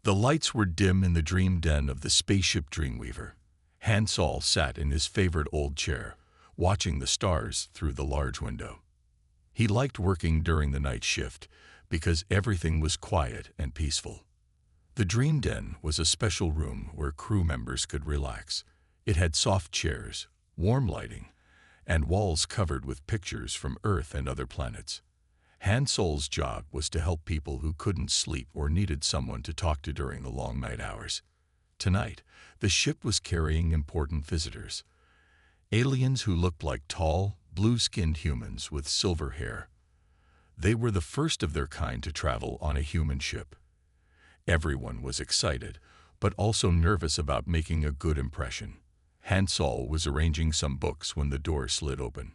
The lights were dim in the dream den of the spaceship Dreamweaver. Hansol sat in his favorite old chair, watching the stars through the large window. He liked working during the night shift because everything was quiet and peaceful. The dream den was a special room where crew members could relax. It had soft chairs, warm lighting, and walls covered with pictures from Earth and other planets. Hansol's job was to help people who couldn't sleep or needed someone to talk to during the long night hours. Tonight, the ship was carrying important visitors. Aliens who looked like tall, blue-skinned humans with silver hair. They were the first of their kind to travel on a human ship. Everyone was excited, but also nervous about making a good impression. Hansol was arranging some books when the door slid open.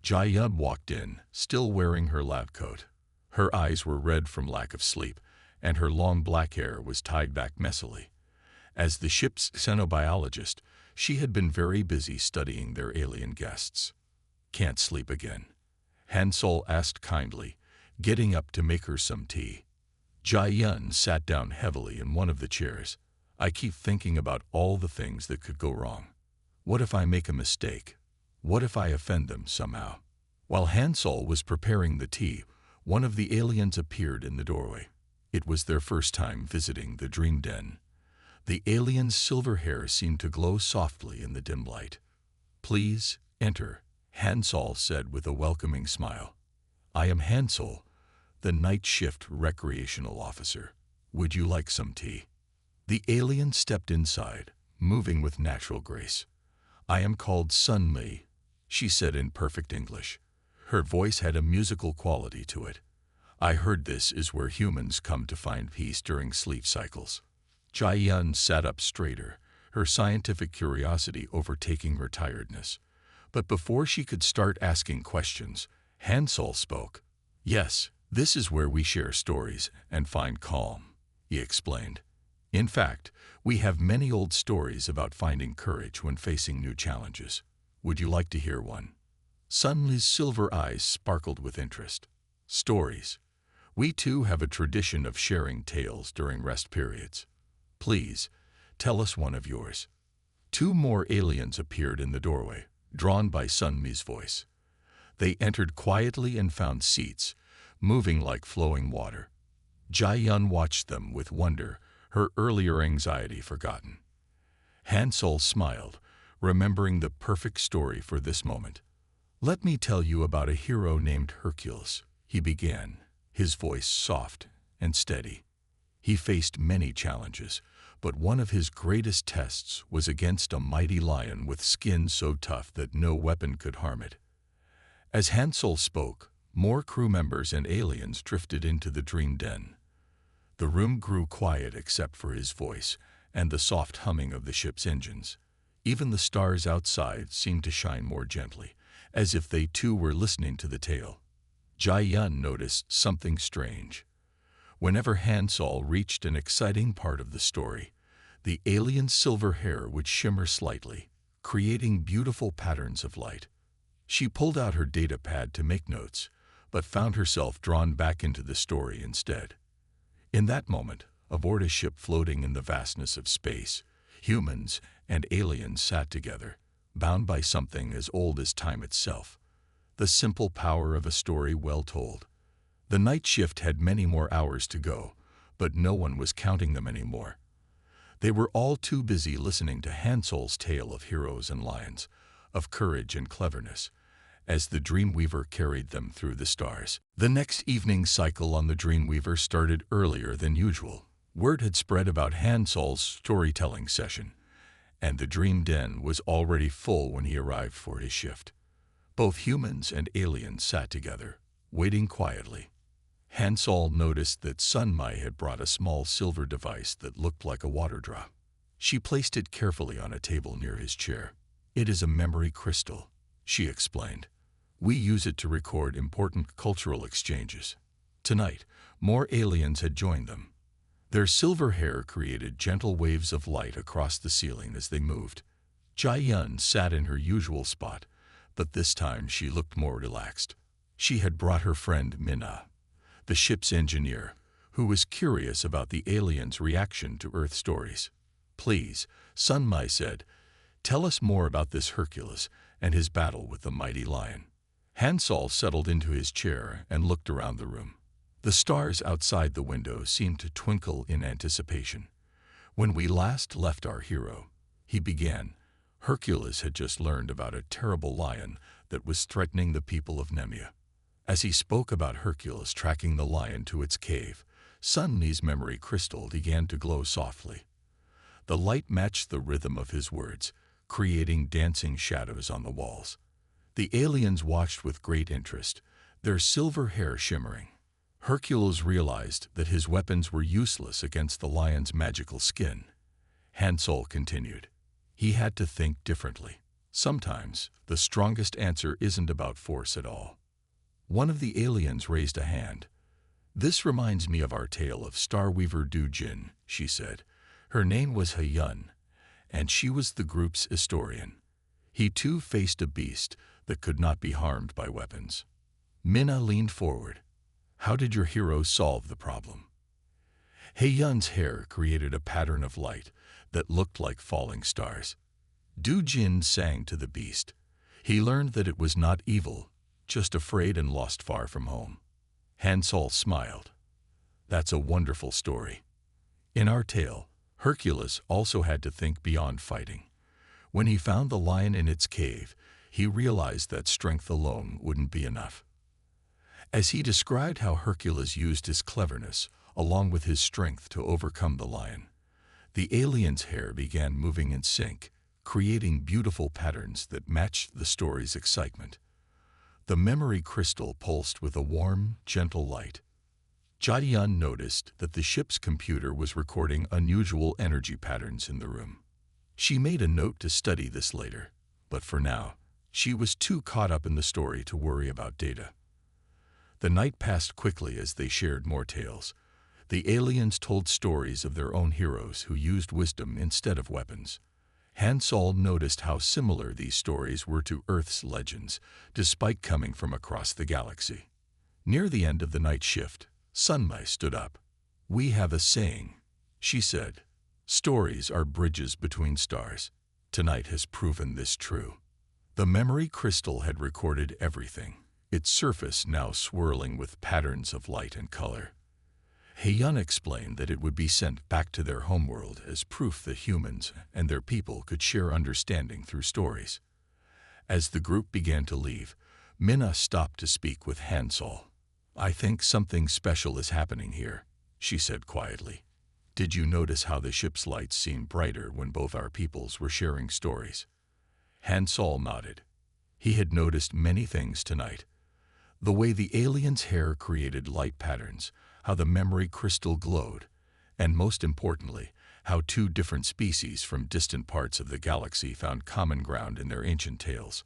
Jia walked in, still wearing her lab coat. Her eyes were red from lack of sleep, and her long black hair was tied back messily. As the ship's xenobiologist, she had been very busy studying their alien guests. "Can't sleep again?" Hansol asked kindly, getting up to make her some tea. Jia sat down heavily in one of the chairs. "I keep thinking about all the things that could go wrong. What if I make a mistake? What if I offend them somehow?" While Hansol was preparing the tea, one of the aliens appeared in the doorway. It was their first time visiting the dream den. The alien's silver hair seemed to glow softly in the dim light. "Please, enter," Hansol said with a welcoming smile. "I am Hansol, the night shift recreational officer. Would you like some tea?" The alien stepped inside, moving with natural grace. "I am called Sunmi," she said in perfect English. Her voice had a musical quality to it. "I heard this is where humans come to find peace during sleep cycles." Jia sat up straighter, her scientific curiosity overtaking her tiredness. But before she could start asking questions, Hansol spoke. "Yes, this is where we share stories and find calm," he explained. "In fact, we have many old stories about finding courage when facing new challenges. Would you like to hear one?" Sunli's silver eyes sparkled with interest. "Stories. We too have a tradition of sharing tales during rest periods. Please, tell us one of yours." Two more aliens appeared in the doorway, drawn by Sunmi's voice. They entered quietly and found seats, moving like flowing water. Jia watched them with wonder, her earlier anxiety forgotten. Hansol smiled, remembering the perfect story for this moment. "Let me tell you about a hero named Hercules," he began, his voice soft and steady. He faced many challenges, but one of his greatest tests was against a mighty lion with skin so tough that no weapon could harm it. As Hansol spoke, more crew members and aliens drifted into the dream den. The room grew quiet except for his voice and the soft humming of the ship's engines. Even the stars outside seemed to shine more gently, as if they too were listening to the tale. Jia noticed something strange. Whenever Hansol reached an exciting part of the story, the alien's silver hair would shimmer slightly, creating beautiful patterns of light. She pulled out her data pad to make notes, but found herself drawn back into the story instead. In that moment, aboard a ship floating in the vastness of space, humans and aliens sat together, bound by something as old as time itself. The simple power of a story well told. The night shift had many more hours to go, but no one was counting them anymore. They were all too busy listening to Hansol's tale of heroes and lions, of courage and cleverness, as the Dreamweaver carried them through the stars. The next evening cycle on the Dreamweaver started earlier than usual. Word had spread about Hansol's storytelling session, and the dream den was already full when he arrived for his shift. Both humans and aliens sat together, waiting quietly. Hansol noticed that Sunmi had brought a small silver device that looked like a water drop. She placed it carefully on a table near his chair. "It is a memory crystal," she explained. "We use it to record important cultural exchanges." Tonight, more aliens had joined them. Their silver hair created gentle waves of light across the ceiling as they moved. Jia sat in her usual spot, but this time she looked more relaxed. She had brought her friend Minna, the ship's engineer, who was curious about the aliens' reaction to Earth stories. "Please," Sunmai said, "tell us more about this Hercules and his battle with the mighty lion." Hansol settled into his chair and looked around the room. The stars outside the window seemed to twinkle in anticipation. "When we last left our hero," he began, "Hercules had just learned about a terrible lion that was threatening the people of Nemea." As he spoke about Hercules tracking the lion to its cave, Sunni's memory crystal began to glow softly. The light matched the rhythm of his words, creating dancing shadows on the walls. The aliens watched with great interest, their silver hair shimmering. Hercules realized that his weapons were useless against the lion's magical skin. Hansol continued. He had to think differently. Sometimes, the strongest answer isn't about force at all. One of the aliens raised a hand. "This reminds me of our tale of Starweaver Du-Jin," she said. "Her name was Hyun, and she was the group's historian. He too faced a beast that could not be harmed by weapons." Minna leaned forward. "How did your hero solve the problem?" Hyun's hair created a pattern of light that looked like falling stars. Du-Jin sang to the beast. He learned that it was not evil, just afraid and lost far from home. Hansol smiled. "That's a wonderful story." In our tale, Hercules also had to think beyond fighting. When he found the lion in its cave, he realized that strength alone wouldn't be enough. As he described how Hercules used his cleverness, along with his strength to overcome the lion, the alien's hair began moving in sync, creating beautiful patterns that matched the story's excitement. The memory crystal pulsed with a warm, gentle light. Jae-yun noticed that the ship's computer was recording unusual energy patterns in the room. She made a note to study this later, but for now, she was too caught up in the story to worry about data. The night passed quickly as they shared more tales. The aliens told stories of their own heroes who used wisdom instead of weapons. Hansol noticed how similar these stories were to Earth's legends, despite coming from across the galaxy. Near the end of the night shift, Sunmai stood up. "We have a saying," she said. "Stories are bridges between stars." Tonight has proven this true. The memory crystal had recorded everything, its surface now swirling with patterns of light and color. Hyun explained that it would be sent back to their homeworld as proof that humans and their people could share understanding through stories. As the group began to leave, Minna stopped to speak with Hansol. "I think something special is happening here," she said quietly. "Did you notice how the ship's lights seemed brighter when both our peoples were sharing stories?" Hansol nodded. He had noticed many things tonight. The way the alien's hair created light patterns, how the memory crystal glowed, and most importantly, how two different species from distant parts of the galaxy found common ground in their ancient tales.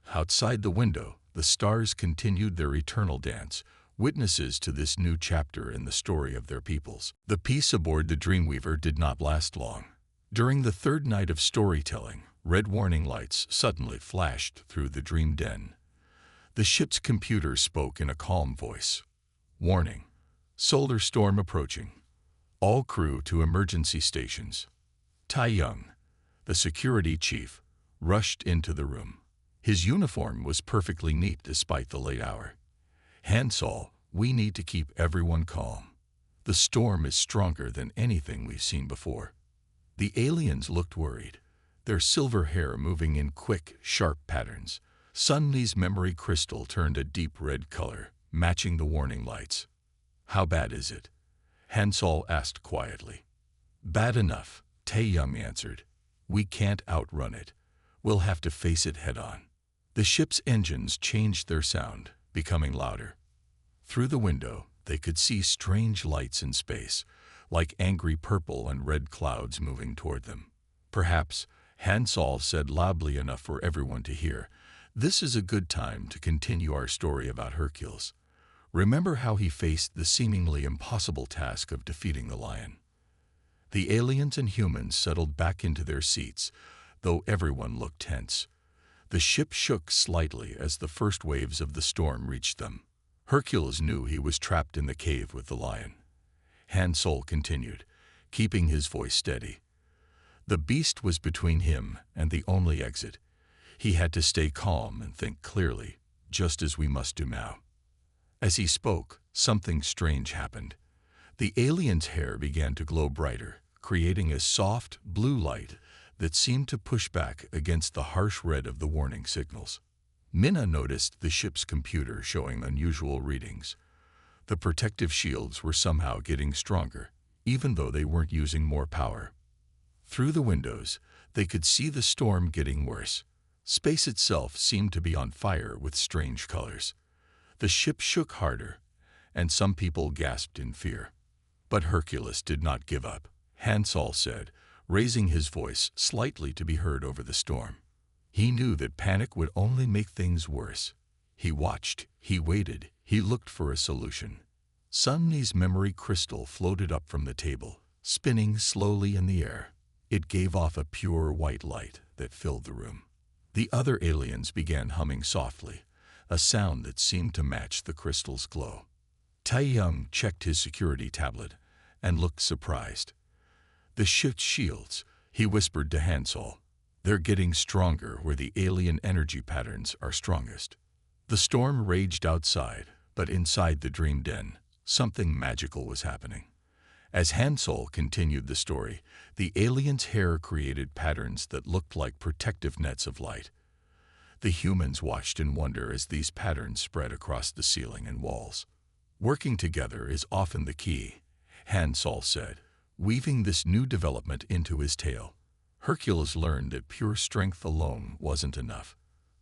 Outside the window, the stars continued their eternal dance, witnesses to this new chapter in the story of their peoples. The peace aboard the Dreamweaver did not last long. During the third night of storytelling, red warning lights suddenly flashed through the dream den. The ship's computer spoke in a calm voice. "Warning. Solar storm approaching. All crew to emergency stations." Tae-young, the security chief, rushed into the room. His uniform was perfectly neat despite the late hour. "Hansol, we need to keep everyone calm. The storm is stronger than anything we've seen before." The aliens looked worried, their silver hair moving in quick, sharp patterns. Sunni's memory crystal turned a deep red color, matching the warning lights. "How bad is it?" Hansol asked quietly. "Bad enough," Tae-young answered. "We can't outrun it. We'll have to face it head-on." The ship's engines changed their sound, becoming louder. Through the window, they could see strange lights in space, like angry purple and red clouds moving toward them. Perhaps, Hansol said loudly enough for everyone to hear, "This is a good time to continue our story about Hercules. Remember how he faced the seemingly impossible task of defeating the lion." The aliens and humans settled back into their seats, though everyone looked tense. The ship shook slightly as the first waves of the storm reached them. Hercules knew he was trapped in the cave with the lion. Hansel continued, keeping his voice steady. The beast was between him and the only exit. He had to stay calm and think clearly, just as we must do now. As he spoke, something strange happened. The alien's hair began to glow brighter, creating a soft, blue light that seemed to push back against the harsh red of the warning signals. Minna noticed the ship's computer showing unusual readings. The protective shields were somehow getting stronger, even though they weren't using more power. Through the windows, they could see the storm getting worse. Space itself seemed to be on fire with strange colors. The ship shook harder, and some people gasped in fear. But Hercules did not give up, Hansel said, raising his voice slightly to be heard over the storm. He knew that panic would only make things worse. He watched, he waited, he looked for a solution. Suddenly's memory crystal floated up from the table, spinning slowly in the air. It gave off a pure white light that filled the room. The other aliens began humming softly, a sound that seemed to match the crystal's glow. Taeyang checked his security tablet and looked surprised. The ship's shields, he whispered to Hansel. They're getting stronger where the alien energy patterns are strongest. The storm raged outside, but inside the dream den, something magical was happening. As Hansel continued the story, the alien's hair created patterns that looked like protective nets of light. The humans watched in wonder as these patterns spread across the ceiling and walls. Working together is often the key, Hansel said, weaving this new development into his tale. Hercules learned that pure strength alone wasn't enough.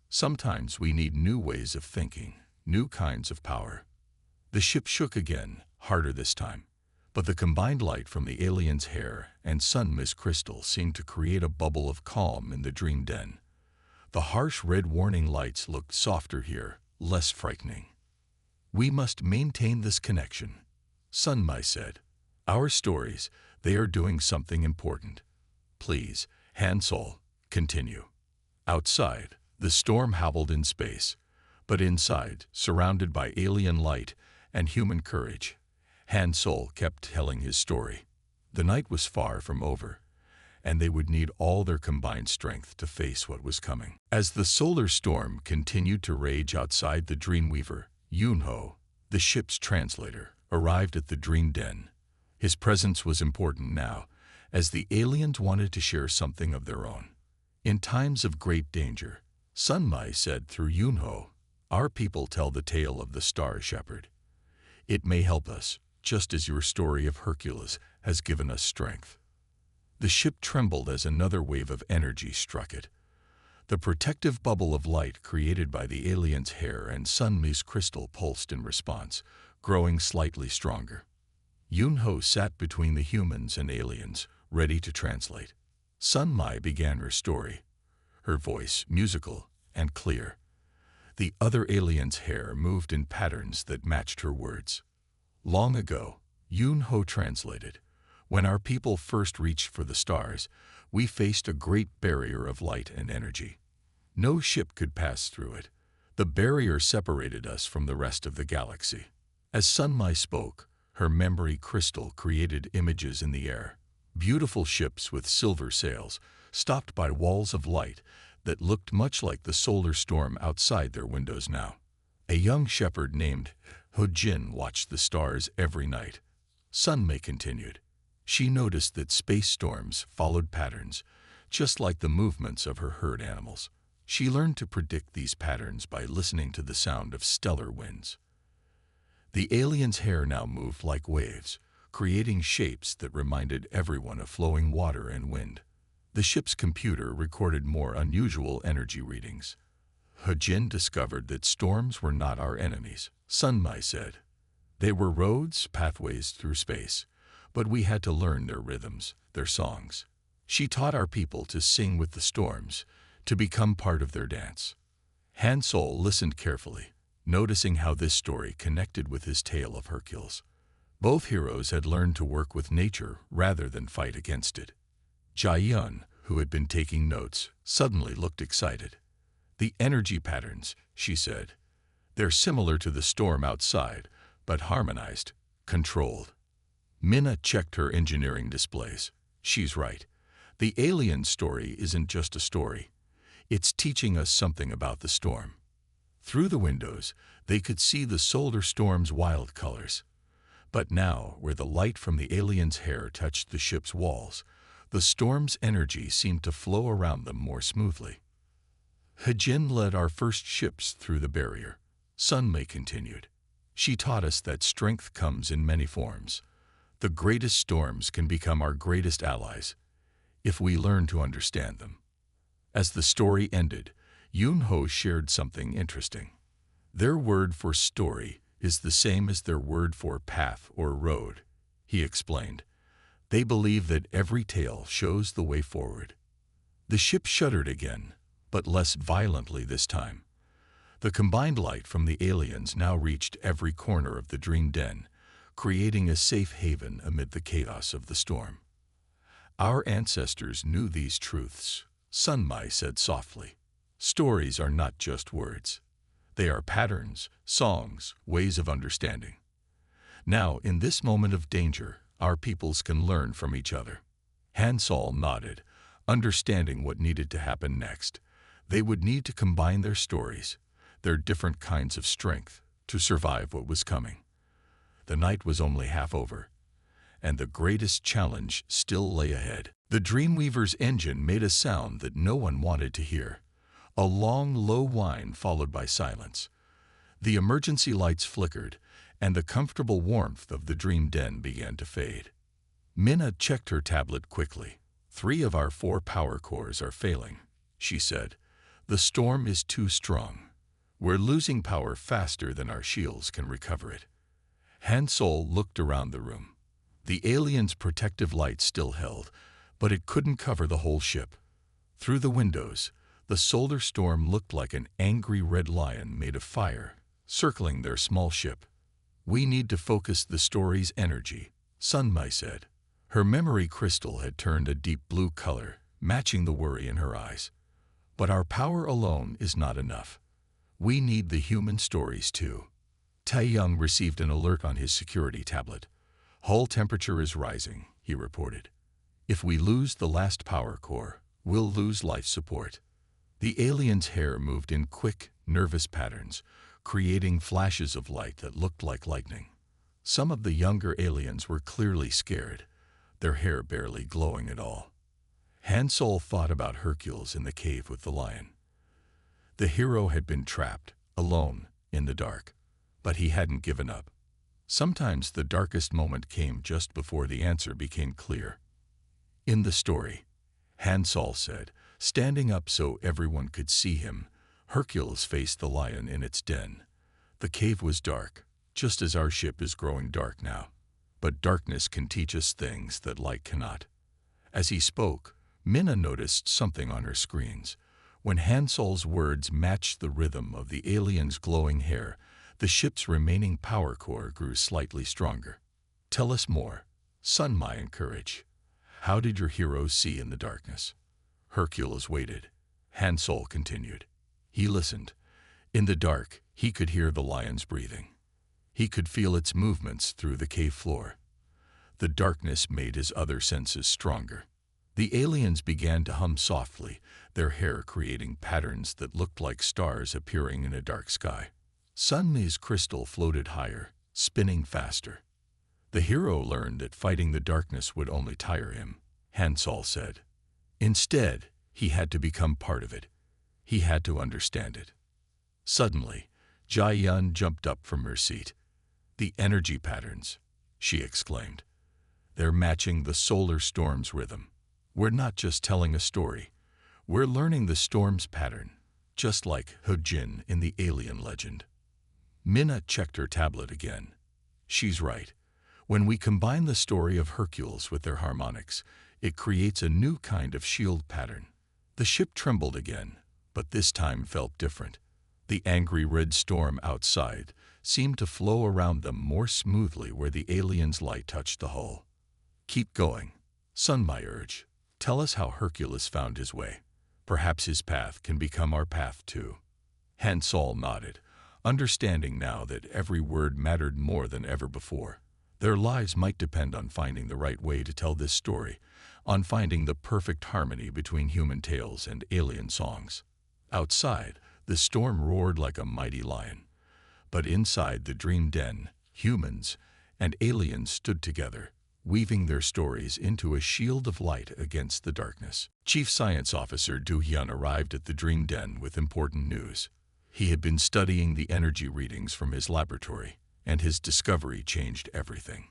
Sometimes we need new ways of thinking, new kinds of power. The ship shook again, harder this time. But the combined light from the alien's hair and sun mist crystal seemed to create a bubble of calm in the dream den. The harsh red warning lights looked softer here, less frightening. We must maintain this connection, Sunmai said. Our stories, they are doing something important. Please, Hansel, continue. Outside, the storm howled in space, but inside, surrounded by alien light and human courage, Hansel kept telling his story. The night was far from over, and they would need all their combined strength to face what was coming. As the solar storm continued to rage outside the Dreamweaver, Yunho, the ship's translator, arrived at the dream den. His presence was important now, as the aliens wanted to share something of their own. In times of great danger, Sunmai said through Yunho, our people tell the tale of the Star Shepherd. It may help us, just as your story of Hercules has given us strength. The ship trembled as another wave of energy struck it. The protective bubble of light created by the alien's hair and Sunmi's crystal pulsed in response, growing slightly stronger. Yunho sat between the humans and aliens, ready to translate. Sunmai began her story, her voice musical and clear. The other alien's hair moved in patterns that matched her words. Long ago, Yunho translated, when our people first reached for the stars, we faced a great barrier of light and energy. No ship could pass through it. The barrier separated us from the rest of the galaxy. As Sunmai spoke, her memory crystal created images in the air. Beautiful ships with silver sails, stopped by walls of light that looked much like the solar storm outside their windows now. A young shepherd named Hojin watched the stars every night. Sunmai continued. She noticed that space storms followed patterns, just like the movements of her herd animals. She learned to predict these patterns by listening to the sound of stellar winds. The alien's hair now moved like waves, creating shapes that reminded everyone of flowing water and wind. The ship's computer recorded more unusual energy readings. Hojin discovered that storms were not our enemies, Sunmai said. They were roads, pathways through space, but we had to learn their rhythms, their songs. She taught our people to sing with the storms, to become part of their dance. Hansel listened carefully, noticing how this story connected with his tale of Hercules. Both heroes had learned to work with nature rather than fight against it. Jaeyun, who had been taking notes, suddenly looked excited. The energy patterns, she said. They're similar to the storm outside, but harmonized, controlled. Minna checked her engineering displays. She's right. The alien story isn't just a story. It's teaching us something about the storm. Through the windows, they could see the solar storm's wild colors. But now, where the light from the alien's hair touched the ship's walls, the storm's energy seemed to flow around them more smoothly. Hajin led our first ships through the barrier. Sunmei continued. She taught us that strength comes in many forms. The greatest storms can become our greatest allies, if we learn to understand them. As the story ended, Yunho shared something interesting. Their word for story is the same as their word for path or road, he explained. They believe that every tale shows the way forward. The ship shuddered again, but less violently this time. The combined light from the aliens now reached every corner of the dream den, creating a safe haven amid the chaos of the storm. Our ancestors knew these truths, Sunmai said softly. Stories are not just words. They are patterns, songs, ways of understanding. Now, in this moment of danger, our peoples can learn from each other. Hansol nodded, understanding what needed to happen next. They would need to combine their stories, their different kinds of strength, to survive what was coming. The night was only half over, and the greatest challenge still lay ahead. The Dreamweaver's engine made a sound that no one wanted to hear. A long, low whine followed by silence. The emergency lights flickered, and the comfortable warmth of the dream den began to fade. Minna checked her tablet quickly. 3 of our 4 power cores are failing, she said. The storm is too strong. We're losing power faster than our shields can recover it. Hansol looked around the room. The alien's protective light still held, but it couldn't cover the whole ship. Through the windows, the solar storm looked like an angry red lion made of fire, circling their small ship. We need to focus the story's energy, Sunmai said. Her memory crystal had turned a deep blue color, matching the worry in her eyes. But our power alone is not enough. We need the human stories too. Taeyang received an alert on his security tablet. Hull temperature is rising, he reported. If we lose the last power core, we'll lose life support. The alien's hair moved in quick, nervous patterns, creating flashes of light that looked like lightning. Some of the younger aliens were clearly scared, their hair barely glowing at all. Hansol thought about Hercules in the cave with the lion. The hero had been trapped, alone, in the dark, but he hadn't given up. Sometimes the darkest moment came just before the answer became clear. In the story, Hansol said, standing up so everyone could see him, Hercules faced the lion in its den. The cave was dark, just as our ship is growing dark now. But darkness can teach us things that light cannot. As he spoke, Minna noticed something on her screens. When Hansol's words matched the rhythm of the alien's glowing hair, the ship's remaining power core grew slightly stronger. Tell us more, Sunmai encouraged. How did your hero see in the darkness? Hercules waited. Hansol continued. He listened. In the dark, he could hear the lion's breathing. He could feel its movements through the cave floor. The darkness made his other senses stronger. The aliens began to hum softly, their hair creating patterns that looked like stars appearing in a dark sky. Sunmai's crystal floated higher, spinning faster. The hero learned that fighting the darkness would only tire him, Hansol said. Instead, he had to become part of it. He had to understand it. Suddenly, Jia-Yun jumped up from her seat. The energy patterns, she exclaimed. They're matching the solar storm's rhythm. We're not just telling a story. We're learning the storm's pattern, just like Hojin in the alien legend. Minna checked her tablet again. She's right. When we combine the story of Hercules with their harmonics, it creates a new kind of shield pattern. The ship trembled again, but this time felt different. The angry red storm outside seemed to flow around them more smoothly where the alien's light touched the hull. Keep going, Sunmai urged. Tell us how Hercules found his way. Perhaps his path can become our path too. Hansol nodded, understanding now that every word mattered more than ever before. Their lives might depend on finding the right way to tell this story, on finding the perfect harmony between human tales and alien songs. Outside, the storm roared like a mighty lion. But inside the dream den, humans and aliens stood together, weaving their stories into a shield of light against the darkness. Chief Science Officer Do-hyun arrived at the dream den with important news. He had been studying the energy readings from his laboratory, and his discovery changed everything.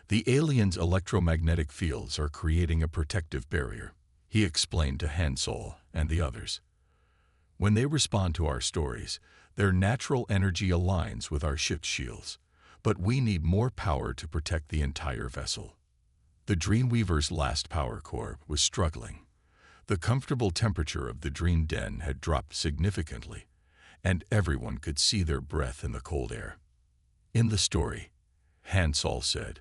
The aliens' electromagnetic fields are creating a protective barrier, he explained to Han-Sol and the others. When they respond to our stories, their natural energy aligns with our ship's shields, but we need more power to protect the entire vessel. The Dreamweaver's last power core was struggling. The comfortable temperature of the dream den had dropped significantly, and everyone could see their breath in the cold air. In the story, Han-Sol said,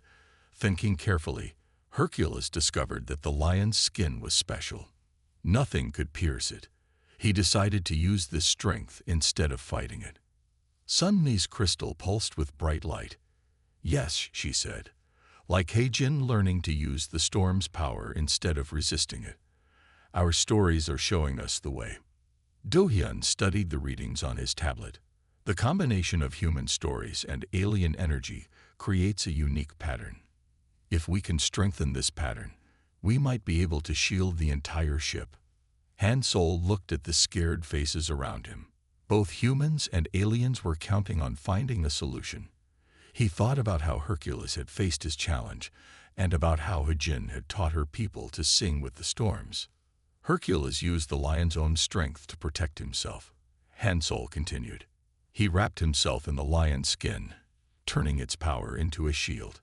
thinking carefully, Hercules discovered that the lion's skin was special. Nothing could pierce it. He decided to use this strength instead of fighting it. Sunmi's crystal pulsed with bright light. Yes, she said, like Heijin learning to use the storm's power instead of resisting it. Our stories are showing us the way. Do-hyun studied the readings on his tablet. The combination of human stories and alien energy creates a unique pattern. If we can strengthen this pattern, we might be able to shield the entire ship. Han-Sol looked at the scared faces around him. Both humans and aliens were counting on finding a solution. He thought about how Hercules had faced his challenge and about how Heijin had taught her people to sing with the storms. Hercules used the lion's own strength to protect himself. Han-Sol continued. He wrapped himself in the lion's skin, turning its power into a shield.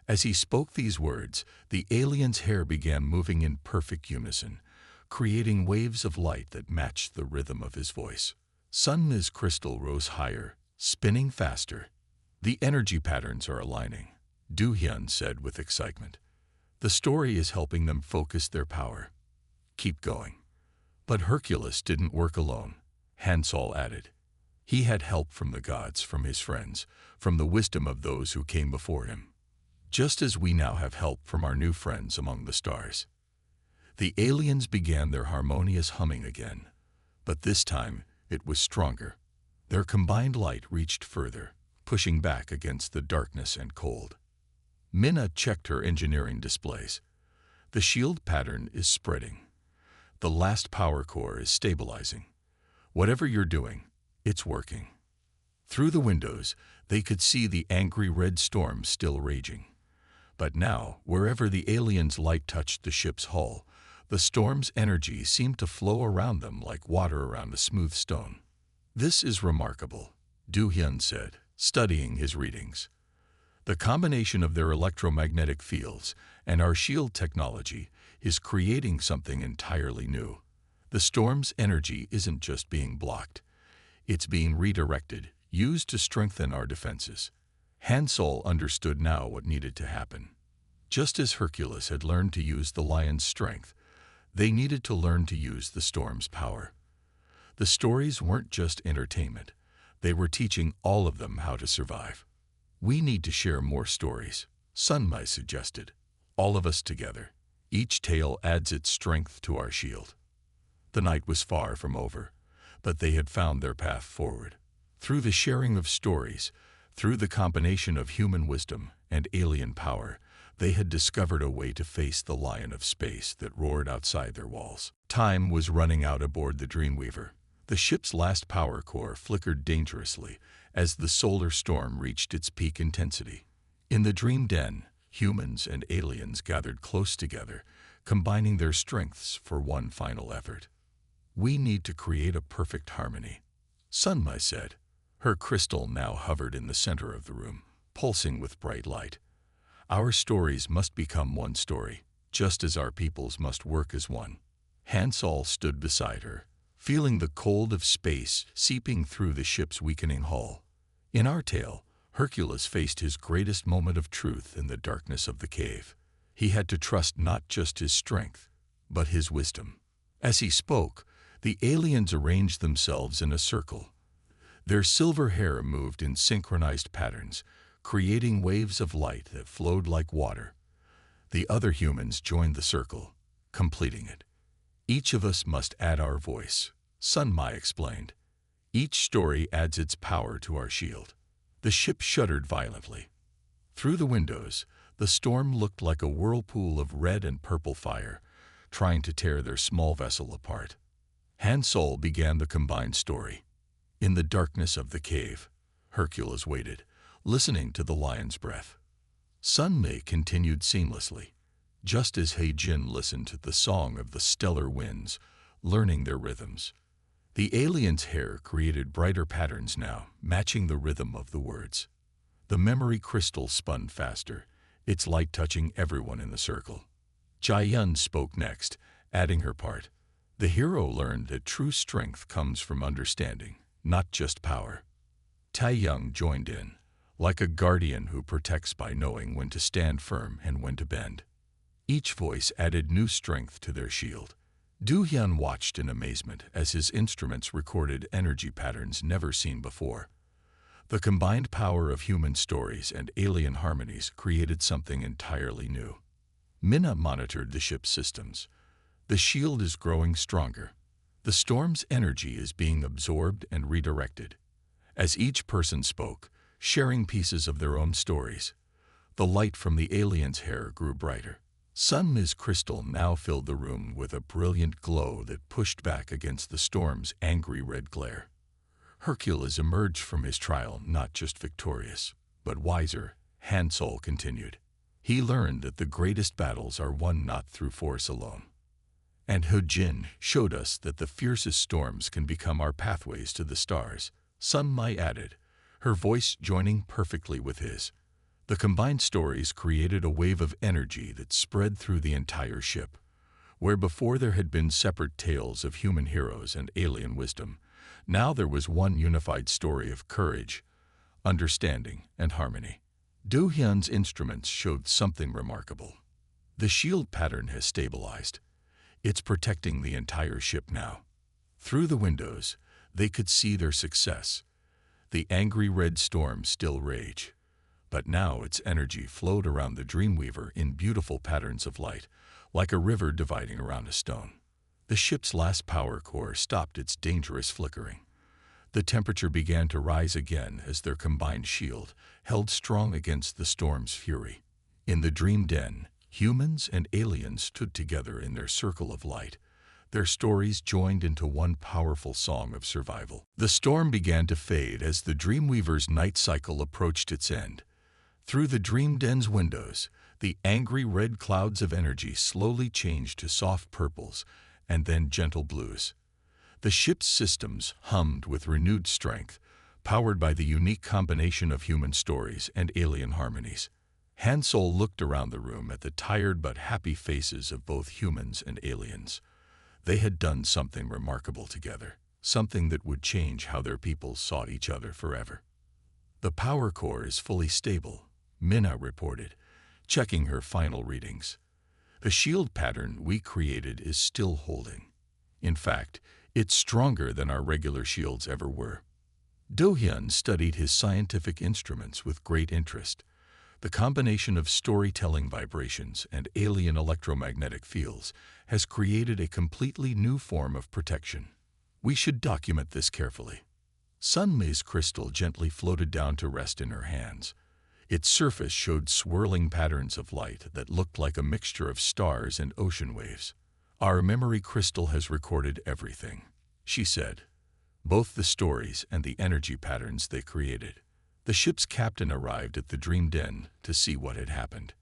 As he spoke these words, the alien's hair began moving in perfect unison, creating waves of light that matched the rhythm of his voice. Sunmi's crystal rose higher, spinning faster. The energy patterns are aligning, Do-hyun said with excitement. The story is helping them focus their power. Keep going. But Hercules didn't work alone, Han-Sol added. He had help from the gods, from his friends, from the wisdom of those who came before him. Just as we now have help from our new friends among the stars. The aliens began their harmonious humming again, but this time it was stronger. Their combined light reached further, pushing back against the darkness and cold. Minna checked her engineering displays. The shield pattern is spreading. The last power core is stabilizing. Whatever you're doing, it's working. Through the windows, they could see the angry red storm still raging. But now, wherever the aliens' light touched the ship's hull, the storm's energy seemed to flow around them like water around a smooth stone. This is remarkable, Do-hyun said, studying his readings. The combination of their electromagnetic fields and our shield technology is creating something entirely new. The storm's energy isn't just being blocked. It's being redirected, used to strengthen our defenses. Han-Sol understood now what needed to happen. Just as Hercules had learned to use the lion's strength, they needed to learn to use the storm's power. The stories weren't just entertainment. They were teaching all of them how to survive. We need to share more stories, Sunmi suggested. All of us together. Each tale adds its strength to our shield. The night was far from over, but they had found their path forward. Through the sharing of stories, through the combination of human wisdom and alien power, they had discovered a way to face the lion of space that roared outside their walls. Time was running out aboard the Dreamweaver. The ship's last power core flickered dangerously as the solar storm reached its peak intensity. In the dream den, humans and aliens gathered close together, combining their strengths for one final effort. We need to create a perfect harmony, Sunmi said. Her crystal now hovered in the center of the room, pulsing with bright light. Our stories must become one story, just as our peoples must work as one. Han-Sol stood beside her, feeling the cold of space seeping through the ship's weakening hull. In our tale, Hercules faced his greatest moment of truth in the darkness of the cave. He had to trust not just his strength, but his wisdom. As he spoke, the aliens arranged themselves in a circle. Their silver hair moved in synchronized patterns, creating waves of light that flowed like water. The other humans joined the circle, completing it. Each of us must add our voice, Sun Mai explained. Each story adds its power to our shield. The ship shuddered violently. Through the windows, the storm looked like a whirlpool of red and purple fire, trying to tear their small vessel apart. Han Sol began the combined story. In the darkness of the cave, Hercules waited, listening to the lion's breath. Sun Mei continued seamlessly, just as He Jin listened to the song of the stellar winds, learning their rhythms. The alien's hair created brighter patterns now, matching the rhythm of the words. The memory crystal spun faster, its light touching everyone in the circle. Jia Yun spoke next, adding her part. The hero learned that true strength comes from understanding, not just power. Tai Yung joined in, like a guardian who protects by knowing when to stand firm and when to bend. Each voice added new strength to their shield. Du Hyun watched in amazement as his instruments recorded energy patterns never seen before. The combined power of human stories and alien harmonies created something entirely new. Minna monitored the ship's systems. The shield is growing stronger. The storm's energy is being absorbed and redirected. As each person spoke, sharing pieces of their own stories, the light from the alien's hair grew brighter. Sun Mi's crystal now filled the room with a brilliant glow that pushed back against the storm's angry red glare. Hercules emerged from his trial not just victorious, but wiser, Han Sol continued. He learned that the greatest battles are won not through force alone. And He Jin showed us that the fiercest storms can become our pathways to the stars, Sun Mai added, her voice joining perfectly with his. The combined stories created a wave of energy that spread through the entire ship. Where before there had been separate tales of human heroes and alien wisdom, now there was one unified story of courage, understanding, and harmony. Do Hyun's instruments showed something remarkable. The shield pattern has stabilized. It's protecting the entire ship now. Through the windows, they could see their success. The angry red storm still raged, but now its energy flowed around the Dreamweaver in beautiful patterns of light, like a river dividing around a stone. The ship's last power core stopped its dangerous flickering. The temperature began to rise again as their combined shield held strong against the storm's fury. In the dream den, humans and aliens stood together in their circle of light. Their stories joined into one powerful song of survival. The storm began to fade as the Dreamweaver's night cycle approached its end. Through the dream den's windows, the angry red clouds of energy slowly changed to soft purples and then gentle blues. The ship's systems hummed with renewed strength, powered by the unique combination of human stories and alien harmonies. Han Sol looked around the room at the tired but happy faces of both humans and aliens. They had done something remarkable together, something that would change how their peoples saw each other forever. The power core is fully stable, Minna reported, checking her final readings. The shield pattern we created is still holding. In fact, it's stronger than our regular shields ever were. Do Hyun studied his scientific instruments with great interest. The combination of storytelling vibrations and alien electromagnetic fields has created a completely new form of protection. We should document this carefully. Sun Mei's crystal gently floated down to rest in her hands. Its surface showed swirling patterns of light that looked like a mixture of stars and ocean waves. Our memory crystal has recorded everything, she said, both the stories and the energy patterns they created. The ship's captain arrived at the dream den to see what had happened.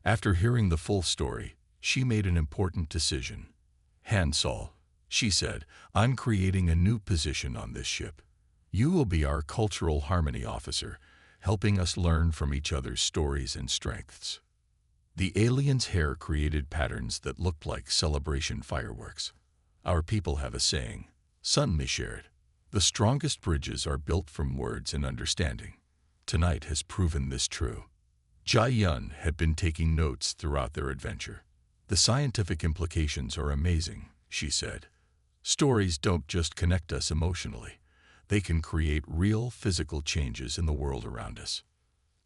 After hearing the full story, she made an important decision. Han Sol, she said, I'm creating a new position on this ship. You will be our cultural harmony officer, helping us learn from each other's stories and strengths. The alien's hair created patterns that looked like celebration fireworks. Our people have a saying, Sun Mi shared. The strongest bridges are built from words and understanding. Tonight has proven this true. Jia Yun had been taking notes throughout their adventure. The scientific implications are amazing, she said. Stories don't just connect us emotionally. They can create real physical changes in the world around us.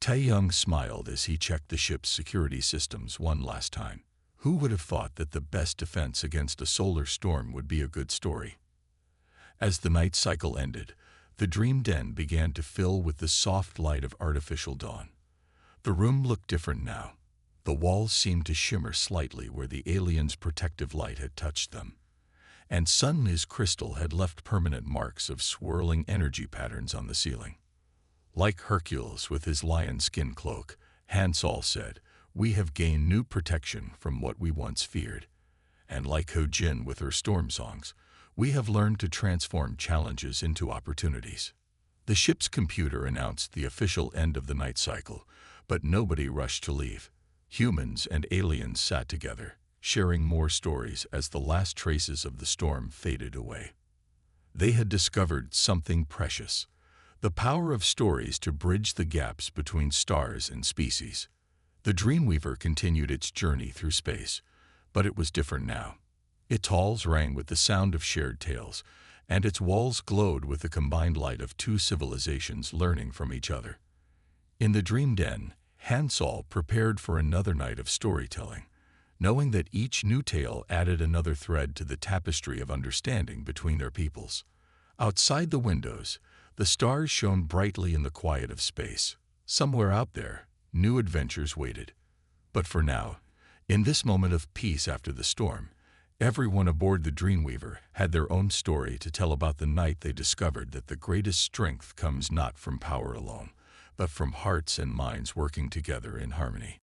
Taeyong smiled as he checked the ship's security systems one last time. Who would have thought that the best defense against a solar storm would be a good story? As the night cycle ended, the dream den began to fill with the soft light of artificial dawn. The room looked different now. The walls seemed to shimmer slightly where the alien's protective light had touched them, and Sun's crystal had left permanent marks of swirling energy patterns on the ceiling. Like Hercules with his lion skin cloak, Hansol said, "We have gained new protection from what we once feared." And like Ho Jin with her storm songs, we have learned to transform challenges into opportunities. The ship's computer announced the official end of the night cycle, but nobody rushed to leave. Humans and aliens sat together, sharing more stories as the last traces of the storm faded away. They had discovered something precious: the power of stories to bridge the gaps between stars and species. The Dreamweaver continued its journey through space, but it was different now. Its halls rang with the sound of shared tales, and its walls glowed with the combined light of two civilizations learning from each other. In the dream den, Hansol prepared for another night of storytelling, knowing that each new tale added another thread to the tapestry of understanding between their peoples. Outside the windows, the stars shone brightly in the quiet of space. Somewhere out there, new adventures waited. But for now, in this moment of peace after the storm, everyone aboard the Dreamweaver had their own story to tell about the night they discovered that the greatest strength comes not from power alone, but from hearts and minds working together in harmony.